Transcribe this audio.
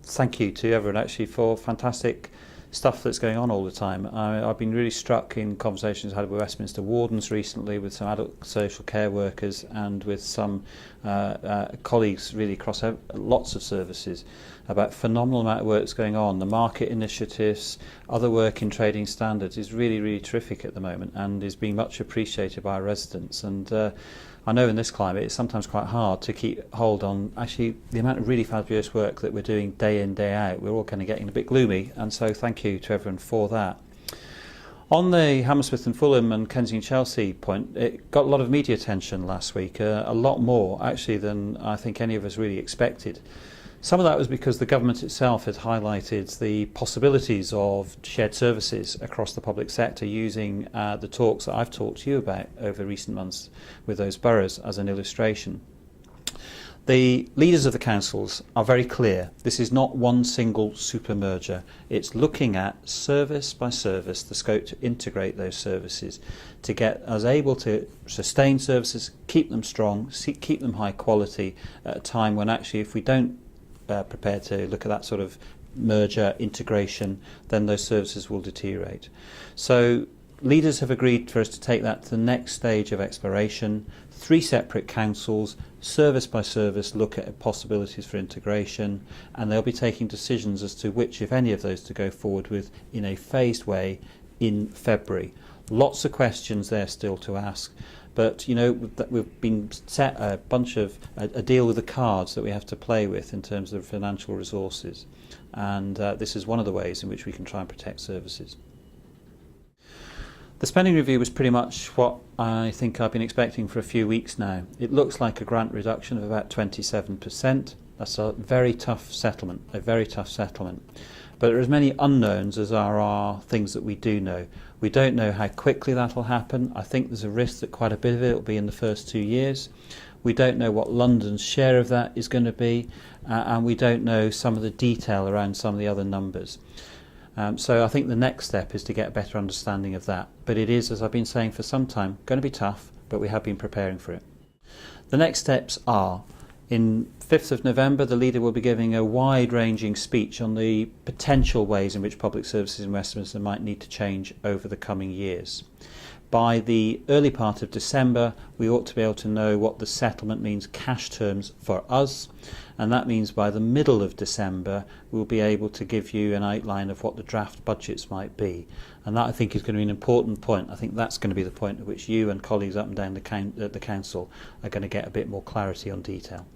Thank you to everyone actually for fantastic stuff that's going on all the time. I've been really struck in conversations I had with Westminster wardens recently, with some adult social care workers and with some colleagues really across lots of services, about phenomenal amount of work that's going on. The market initiatives, other work in trading standards is really terrific at the moment and is being much appreciated by our residents. And I know in this climate it's sometimes quite hard to keep hold on actually the amount of really fabulous work that we're doing day in, day out. We're all kind of getting a bit gloomy, and so thank you to everyone for that. On the Hammersmith and Fulham and Kensington Chelsea point, it got a lot of media attention last week, a lot more actually than I think any of us really expected. Some of that was because the government itself had highlighted the possibilities of shared services across the public sector using the talks that I've talked to you about over recent months with those boroughs as an illustration. The leaders of the councils are very clear. This is not one single super merger. It's looking at service by service, the scope to integrate those services, to get us able to sustain services, keep them strong, keep them high quality at a time when actually if we don't prepared to look at that sort of merger integration, then those services will deteriorate. So leaders have agreed for us to take that to the next stage of exploration. 3 separate councils, service by service, look at possibilities for integration, and they'll be taking decisions as to which, if any of those, to go forward with in a phased way in February. Lots of questions there still to ask. But you know, we've been set a deal with the cards that we have to play with in terms of financial resources, and this is one of the ways in which we can try and protect services. The spending review was pretty much what I think I've been expecting for a few weeks now. It looks like a grant reduction of about 27%. That's a very tough settlement, But there are as many unknowns as there are things that we do know. We don't know how quickly that will happen. I think there's a risk that quite a bit of it will be in the first 2 years. We don't know what London's share of that is going to be, and we don't know some of the detail around some of the other numbers. So I think the next step is to get a better understanding of that. But it is, as I've been saying for some time, going to be tough, but we have been preparing for it. The next steps are, in 5th of November, the leader will be giving a wide-ranging speech on the potential ways in which public services in Westminster might need to change over the coming years. By the early part of December, we ought to be able to know what the settlement means cash terms for us, and that means by the middle of December we'll be able to give you an outline of what the draft budgets might be, and that I think is going to be an important point. I think that's going to be the point at which you and colleagues up and down the council are going to get a bit more clarity on detail.